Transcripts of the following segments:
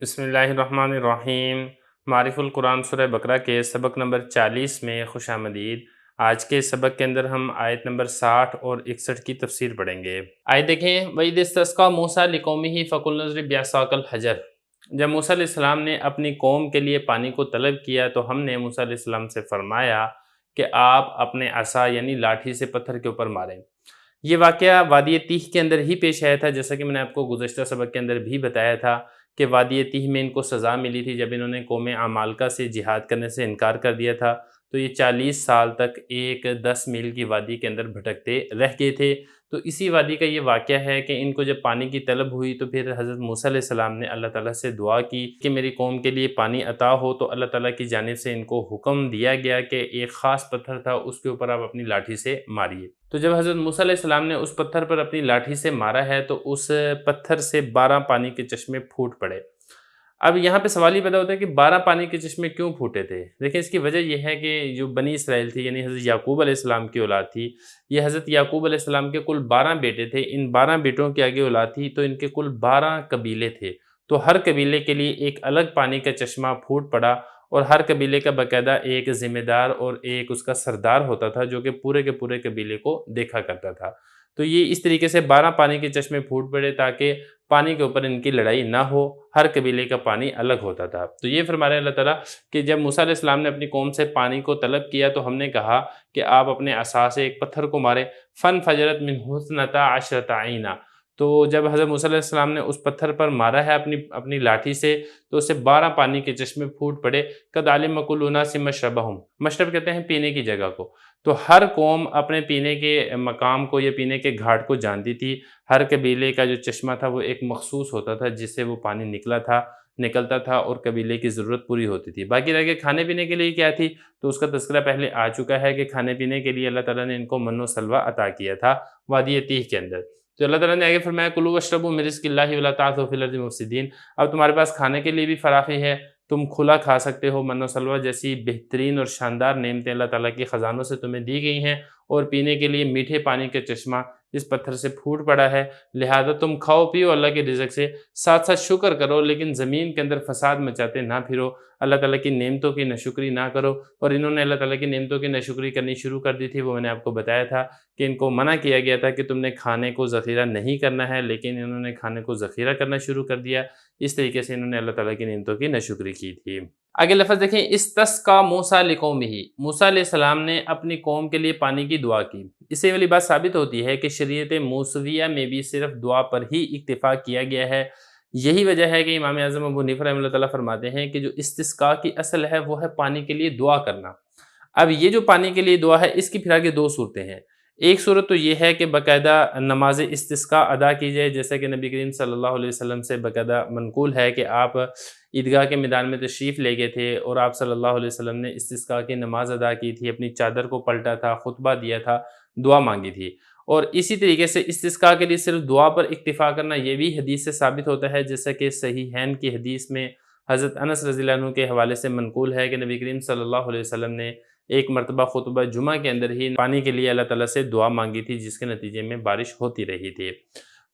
بسم اللہ الرحمن الرحیم۔ معرف القرآن سورہ بقرہ کے سبق نمبر 40 میں خوش آمدید۔ آج کے سبق کے اندر ہم آیت نمبر 60 اور 61 کی تفسیر پڑھیں گے۔ آیت دیکھیں، وَإِذِ اسْتَسْقَىٰ مُوسَىٰ لِقَوْمِهِ فَقُلْنَا اضْرِب بِّعَصَاكَ الْحَجَرَ۔ جب موسیٰ علیہ السلام نے اپنی قوم کے لیے پانی کو طلب کیا تو ہم نے موسیٰ علیہ السلام سے فرمایا کہ آپ اپنے عصا یعنی لاٹھی سے پتھر کے اوپر ماریں۔ یہ واقعہ وادی تیہ کے اندر ہی پیش آیا تھا، جیسا کہ میں نے آپ کو گزشتہ سبق کے اندر بھی بتایا تھا کہ وادی تیہ میں ان کو سزا ملی تھی جب انہوں نے قوم عمالقہ سے جہاد کرنے سے انکار کر دیا تھا، تو یہ 40 سال تک ایک 10 میل کی وادی کے اندر بھٹکتے رہ گئے تھے۔ تو اسی وادی کا یہ واقعہ ہے کہ ان کو جب پانی کی طلب ہوئی تو پھر حضرت موسیٰ علیہ السلام نے اللہ تعالیٰ سے دعا کی کہ میری قوم کے لیے پانی عطا ہو، تو اللہ تعالیٰ کی جانب سے ان کو حکم دیا گیا کہ ایک خاص پتھر تھا، اس کے اوپر آپ اپنی لاٹھی سے ماریے۔ تو جب حضرت موسیٰ علیہ السلام نے اس پتھر پر اپنی لاٹھی سے مارا ہے تو اس پتھر سے 12 پانی کے چشمے پھوٹ پڑے۔ اب یہاں پہ سوال یہ پیدا ہوتا ہے کہ 12 پانی کے چشمے کیوں پھوٹے تھے؟ دیکھیں، اس کی وجہ یہ ہے کہ جو بنی اسرائیل تھی، یعنی حضرت یعقوب علیہ السلام کی اولاد تھی، یہ حضرت یعقوب علیہ السلام کے کل 12 بیٹے تھے۔ ان 12 بیٹوں کے آگے اولاد تھی تو ان کے کل 12 قبیلے تھے، تو ہر قبیلے کے لیے ایک الگ پانی کا چشمہ پھوٹ پڑا، اور ہر قبیلے کا باقاعدہ ایک ذمہ دار اور ایک اس کا سردار ہوتا تھا جو کہ پورے کے پورے قبیلے کو دیکھا کرتا تھا۔ تو یہ اس طریقے سے 12 پانی کے چشمے پھوٹ پڑے تاکہ پانی کے اوپر ان کی لڑائی نہ ہو، ہر قبیلے کا پانی الگ ہوتا تھا۔ تو یہ فرما رہے ہیں اللہ تعالیٰ کہ جب موسیٰ علیہ السلام نے اپنی قوم سے پانی کو طلب کیا تو ہم نے کہا کہ آپ اپنے عصا سے ایک پتھر کو مارے، فَانْفَجَرَتْ مِنْهُ اثْنَتَا عَشْرَةَ عَيْنًا۔ تو جب حضرت موسیٰ علیہ السلام نے اس پتھر پر مارا ہے اپنی لاٹھی سے تو اس سے 12 پانی کے چشمے پھوٹ پڑے۔ قَدْ عَلِمَ كُلُّ أُنَاسٍ مَشْرَبَهُمْ، مشرب کہتے ہیں پینے کی جگہ کو۔ تو ہر قوم اپنے پینے کے مقام کو یا پینے کے گھاٹ کو جانتی تھی۔ ہر قبیلے کا جو چشمہ تھا وہ ایک مخصوص ہوتا تھا جس سے وہ پانی نکلتا تھا اور قبیلے کی ضرورت پوری ہوتی تھی۔ باقی رہ کے کھانے پینے کے لیے کیا تھی تو اس کا تذکرہ پہلے آ چکا ہے کہ کھانے پینے کے لیے اللہ تعالیٰ نے ان کو من و سلوہ عطا کیا تھا وادی تیہ کے اندر۔ تو اللہ تعالیٰ نے آگے فرمایا کُلُوا واشربوا من رزق اللہ ولا تعثوا فی الارض مفسدین۔ اب تمہارے پاس کھانے کے لیے بھی فراخی ہے، تم کھلا کھا سکتے ہو، من و سلوہ جیسی بہترین اور شاندار نعمتیں اللہ تعالیٰ کی خزانوں سے تمہیں دی گئی ہیں، اور پینے کے لیے میٹھے پانی کا چشمہ اس پتھر سے پھوٹ پڑا ہے، لہذا تم کھاؤ پیو اللہ کے رزق سے، ساتھ ساتھ شکر کرو، لیکن زمین کے اندر فساد مچاتے نہ پھرو، اللہ تعالیٰ کی نعمتوں کی ناشکری نہ کرو۔ اور انہوں نے اللہ تعالیٰ کی نعمتوں کی ناشکری کرنی شروع کر دی تھی، وہ میں نے آپ کو بتایا تھا کہ ان کو منع کیا گیا تھا کہ تم نے کھانے کو ذخیرہ نہیں کرنا ہے، لیکن انہوں نے کھانے کو ذخیرہ کرنا شروع کر دیا۔ اس طریقے سے انہوں نے اللہ تعالیٰ کی نعمتوں کی ناشکری کی تھی۔ آگے لفظ دیکھیں، استسقیٰ موسیٰ لقومہ، موسیٰ علیہ السلام نے اپنی قوم کے لیے پانی کی دعا کی۔ اس سے والی بات ثابت ہوتی ہے کہ شریعت موسویہ میں بھی صرف دعا پر ہی اکتفا کیا گیا ہے۔ یہی وجہ ہے کہ امام اعظم ابو حنیفہ رحمہ اللہ تعالیٰ فرماتے ہیں کہ جو استسقاء کی اصل ہے وہ ہے پانی کے لیے دعا کرنا۔ اب یہ جو پانی کے لیے دعا ہے اس کی پھر آگے 2 صورتیں ہیں۔ ایک صورت تو یہ ہے کہ باقاعدہ نماز استسقاء ادا کی جائے، جیسا کہ نبی کریم صلی اللہ علیہ وسلم سے باقاعدہ منقول ہے کہ آپ عیدگاہ کے میدان میں تشریف لے گئے تھے اور آپ صلی اللہ علیہ وسلم نے استسقاء کی نماز ادا کی تھی، اپنی چادر کو پلٹا تھا، خطبہ دیا تھا، دعا مانگی تھی۔ اور اسی طریقے سے استسقاء کے لیے صرف دعا پر اکتفا کرنا یہ بھی حدیث سے ثابت ہوتا ہے، جیسا کہ صحیحین کی حدیث میں حضرت انس رضی اللہ عنہ کے حوالے سے منقول ہے کہ نبی کریم صلی اللہ علیہ وسلم نے ایک مرتبہ خطبہ جمعہ کے اندر ہی پانی کے لیے اللہ تعالیٰ سے دعا مانگی تھی، جس کے نتیجے میں بارش ہوتی رہی تھی۔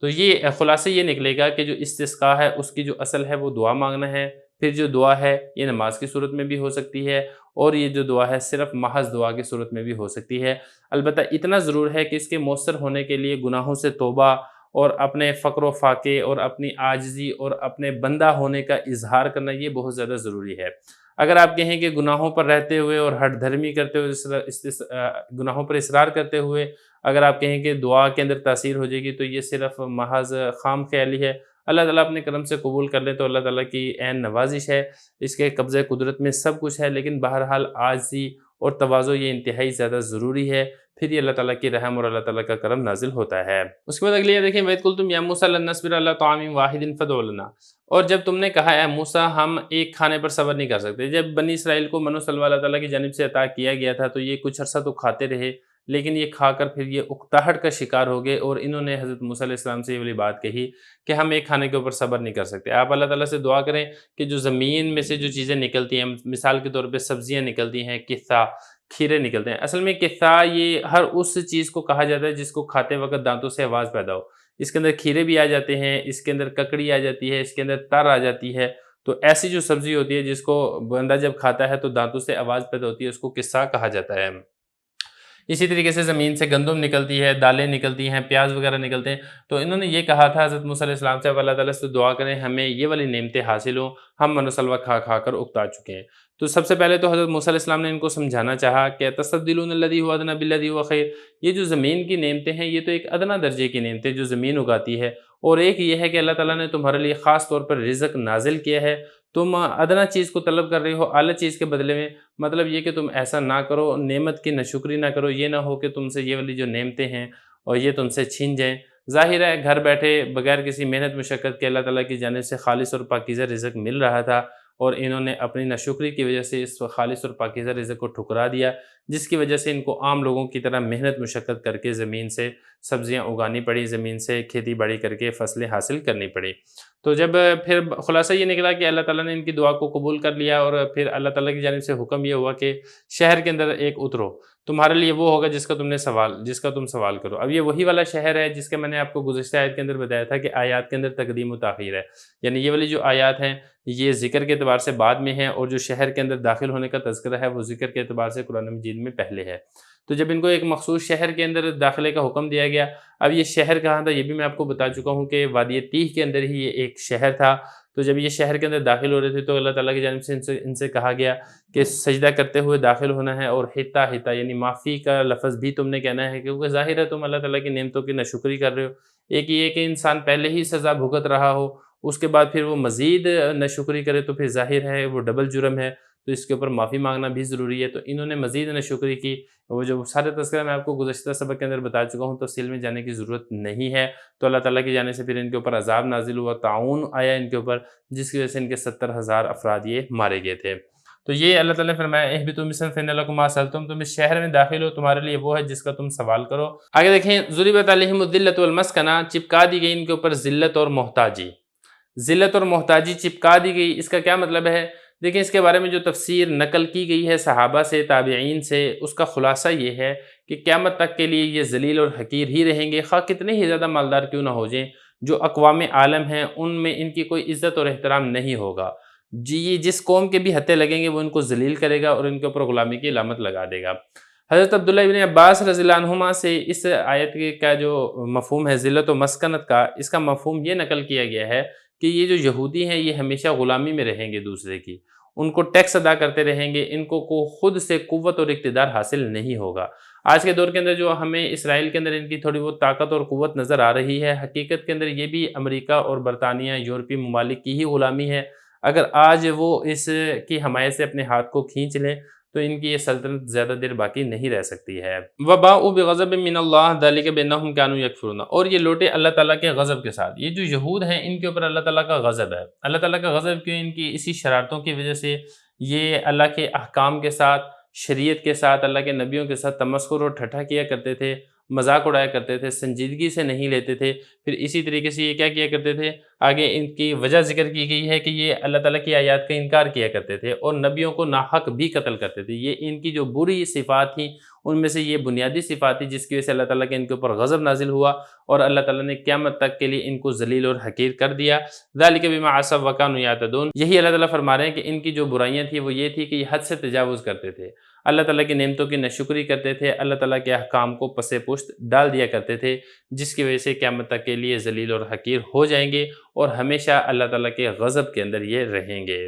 تو یہ خلاصہ یہ نکلے گا کہ جو استسقاء ہے اس کی جو اصل ہے وہ دعا مانگنا ہے، پھر جو دعا ہے یہ نماز کی صورت میں بھی ہو سکتی ہے، اور یہ جو دعا ہے صرف محض دعا کی صورت میں بھی ہو سکتی ہے۔ البتہ اتنا ضرور ہے کہ اس کے مؤثر ہونے کے لیے گناہوں سے توبہ اور اپنے فقر و فاقے اور اپنی عاجزی اور اپنے بندہ ہونے کا اظہار کرنا یہ بہت زیادہ ضروری ہے۔ اگر آپ کہیں کہ گناہوں پر رہتے ہوئے اور ہٹ دھرمی کرتے ہوئے گناہوں پر اصرار کرتے ہوئے اگر آپ کہیں کہ دعا کے اندر تاثیر ہو جائے گی تو یہ صرف محض خام خیالی ہے۔ اللہ تعالیٰ اپنے کرم سے قبول کر لے تو اللہ تعالیٰ کی عین نوازش ہے، اس کے قبضہ قدرت میں سب کچھ ہے، لیکن بہرحال عاجزی اور تواضع یہ انتہائی زیادہ ضروری ہے، پھر یہ اللہ تعالیٰ کی رحم اور اللہ تعالیٰ کا کرم نازل ہوتا ہے۔ اس کے بعد اگلی یہ دیکھیں، وَإِذْ قُلْتُمْ يَا مُوسَىٰ لَن نَّصْبِرَ عَلَىٰ طَعَامٍ وَاحِدٍ فَادْعُ لَنَا، اور جب تم نے کہا اے موسیٰ ہم ایک کھانے پر صبر نہیں کر سکتے۔ جب بنی اسرائیل کو من و سلوہ اللہ تعالیٰ کی جانب سے عطا کیا گیا تھا تو یہ کچھ عرصہ تو کھاتے رہے، لیکن یہ کھا کر پھر یہ اکتاہٹ کا شکار ہو گئے، اور انہوں نے حضرت موسیٰ علیہ السلام سے یہ والی بات کہی کہ ہم ایک کھانے کے اوپر صبر نہیں کر سکتے۔ آپ اللہ تعالیٰ سے دعا کریں کہ جو زمین میں سے جو چیزیں نکلتی ہیں، مثال کے طور پہ سبزیاں نکلتی ہیں، قصہ کھیرے نکلتے ہیں، اصل میں قصہ یہ ہر اس چیز کو کہا جاتا ہے جس کو کھاتے وقت دانتوں سے آواز پیدا ہو۔ اس کے اندر کھیرے بھی آ جاتے ہیں، اس کے اندر ککڑی آ جاتی ہے، اس کے اندر تر آ جاتی ہے، تو ایسی جو سبزی ہوتی ہے جس کو بندہ جب کھاتا ہے تو دانتوں سے آواز پیدا ہوتی ہے، اس کو قصہ کہا جاتا ہے۔ اسی طریقے سے زمین سے گندم نکلتی ہے، دالیں نکلتی ہیں، پیاز وغیرہ نکلتے ہیں۔ تو انہوں نے یہ کہا تھا حضرت موسیٰ علیہ السلام سے، اب اللہ تعالیٰ سے دعا کریں ہمیں یہ والی نعمتیں حاصل ہوں، ہم من و سلوہ کھا کھا کر اکتا چکے ہیں۔ تو سب سے پہلے تو حضرت موسیٰ علیہ السلام نے ان کو سمجھانا چاہا کہ تستبدلون الذی هو ادنی بالذی هو خیر، یہ جو زمین کی نعمتیں ہیں یہ تو ایک ادنا درجے کی نعمتیں جو زمین اگاتی ہے، اور ایک یہ ہے کہ اللہ تعالیٰ نے تمہارے لیے خاص طور پر رزق نازل کیا ہے، تم ادنا چیز کو طلب کر رہے ہو اعلیٰ چیز کے بدلے میں، مطلب یہ کہ تم ایسا نہ کرو، نعمت کی ناشکری نہ کرو، یہ نہ ہو کہ تم سے یہ والی جو نعمتیں ہیں اور یہ تم سے چھین جائیں۔ ظاہر ہے گھر بیٹھے بغیر کسی محنت مشقت کے اللہ تعالیٰ کی جانب سے خالص اور پاکیزہ رزق مل رہا تھا، اور انہوں نے اپنی ناشکری کی وجہ سے اس خالص اور پاکیزہ رزق کو ٹھکرا دیا، جس کی وجہ سے ان کو عام لوگوں کی طرح محنت مشقت کر کے زمین سے سبزیاں اگانی پڑی، زمین سے کھیتی باڑی کر کے فصلیں حاصل کرنی پڑی۔ تو جب پھر خلاصہ یہ نکلا کہ اللہ تعالیٰ نے ان کی دعا کو قبول کر لیا، اور پھر اللہ تعالیٰ کی جانب سے حکم یہ ہوا کہ شہر کے اندر ایک اترو، تمہارے لیے وہ ہوگا جس کا تم سوال کرو۔ اب یہ وہی والا شہر ہے جس کا میں نے آپ کو گزشتہ آیت کے اندر بتایا تھا کہ آیات کے اندر تقدیم و تاخیر ہے، یعنی یہ والی جو آیات ہیں یہ ذکر کے اعتبار سے بعد میں ہیں، اور جو شہر کے اندر داخل ہونے کا تذکرہ ہے وہ ذکر کے اعتبار سے قرآن مجید میں پہلے ہے۔ تو جب ان کو ایک مخصوص شہر کے اندر داخلے کا حکم دیا گیا، اب یہ شہر کہاں تھا یہ بھی میں آپ کو بتا چکا ہوں کہ وادی تیہ کے اندر ہی یہ ایک شہر تھا۔ تو جب یہ شہر کے اندر داخل ہو رہے تھے تو اللہ تعالیٰ کی جانب سے ان سے کہا گیا کہ سجدہ کرتے ہوئے داخل ہونا ہے، اور حتا حتا یعنی معافی کا لفظ بھی تم نے کہنا ہے، کیونکہ ظاہر ہے تم اللہ تعالیٰ کی نعمتوں کی ناشکری کر رہے ہو۔ ایک یہ کہ انسان پہلے ہی سزا بھگت رہا ہو، اس کے بعد پھر وہ مزید ناشکری کرے تو پھر ظاہر ہے وہ ڈبل جرم ہے، تو اس کے اوپر معافی مانگنا بھی ضروری ہے۔ تو انہوں نے مزید ناشکری کی، وہ جو سارے تذکرہ میں آپ کو گزشتہ سبق کے اندر بتا چکا ہوں، تفصیل میں جانے کی ضرورت نہیں ہے۔ تو اللہ تعالیٰ کی جانے سے پھر ان کے اوپر عذاب نازل ہوا، طاعون آیا ان کے اوپر، جس کی وجہ سے ان کے 70,000 افراد یہ مارے گئے تھے۔ تو یہ اللہ تعالیٰ نے فرمایا اہبطوا مصرا فإن لكم ما سألتم، تم اس شہر میں داخل ہو، تمہارے لیے وہ ہے جس کا تم سوال کرو۔ آگے دیکھیں، ضربت علیہم الذلۃ والمسکنہ، چپکا دی گئی ان کے اوپر ذلت اور محتاجی، ذلت اور محتاجی چپکا دی گئی۔ اس کا کیا مطلب ہے؟ دیکھیں اس کے بارے میں جو تفسیر نقل کی گئی ہے صحابہ سے، تابعین سے، اس کا خلاصہ یہ ہے کہ قیامت تک کے لیے یہ ذلیل اور حقیر ہی رہیں گے، خواہ کتنے ہی زیادہ مالدار کیوں نہ ہو جائیں۔ جو اقوام عالم ہیں ان میں ان کی کوئی عزت اور احترام نہیں ہوگا، جی جس قوم کے بھی ہتھے لگیں گے وہ ان کو ذلیل کرے گا اور ان کے اوپر غلامی کی علامت لگا دے گا۔ حضرت عبداللہ ابن عباس رضی اللہ عنہما سے اس آیت کا جو مفہوم ہے ذلت و مسکنت کا، اس کا مفہوم یہ نقل کیا گیا ہے کہ یہ جو یہودی ہیں یہ ہمیشہ غلامی میں رہیں گے دوسرے کی، ان کو ٹیکس ادا کرتے رہیں گے، ان کو خود سے قوت اور اقتدار حاصل نہیں ہوگا۔ آج کے دور کے اندر جو ہمیں اسرائیل کے اندر ان کی تھوڑی بہت طاقت اور قوت نظر آ رہی ہے، حقیقت کے اندر یہ بھی امریکہ اور برطانیہ یورپی ممالک کی ہی غلامی ہے۔ اگر آج وہ اس کی حمایت سے اپنے ہاتھ کو کھینچ لیں تو ان کی یہ سلطنت زیادہ دیر باقی نہیں رہ سکتی ہے۔ وَبَاءُوا بِغَضَبٍ مِّنَ اللَّهِ ذَلِكَ بِأَنَّهُمْ كَانُوا يَكْفُرُونَ، اور یہ لوٹے اللہ تعالیٰ کے غضب کے ساتھ۔ یہ جو یہود ہیں ان کے اوپر اللہ تعالیٰ کا غضب ہے۔ اللہ تعالیٰ کا غضب کیوں؟ ان کی اسی شرارتوں کی وجہ سے یہ اللہ کے احکام کے ساتھ، شریعت کے ساتھ، اللہ کے نبیوں کے ساتھ تمسخر اور ٹھٹھا کیا کرتے تھے، مذاق اڑایا کرتے تھے، سنجیدگی سے نہیں لیتے تھے۔ پھر اسی طریقے سے یہ کیا کیا کرتے تھے؟ آگے ان کی وجہ ذکر کی گئی ہے کہ یہ اللہ تعالیٰ کی آیات کا انکار کیا کرتے تھے اور نبیوں کو ناحق بھی قتل کرتے تھے۔ یہ ان کی جو بری صفات تھیں ان میں سے یہ بنیادی صفات تھی جس کی وجہ سے اللہ تعالیٰ کے ان کے اوپر غضب نازل ہوا، اور اللہ تعالیٰ نے قیامت تک کے لیے ان کو ذلیل اور حقیر کر دیا۔ ذَلِكَ بِمَا عَصَوا وَكَانُوا يَعْتَدُونَ، یہی اللہ تعالیٰ فرما رہے ہیں کہ ان کی جو برائیاں تھیں وہ یہ تھی کہ یہ حد سے تجاوز کرتے تھے، اللہ تعالیٰ کی نعمتوں کی ناشکری کرتے تھے، اللہ تعالیٰ کے احکام کو پس پشت ڈال دیا کرتے تھے، جس کی وجہ سے قیامت تک کے لیے ذلیل اور حقیر ہو جائیں گے اور ہمیشہ اللہ تعالیٰ کے غضب کے اندر یہ رہیں گے۔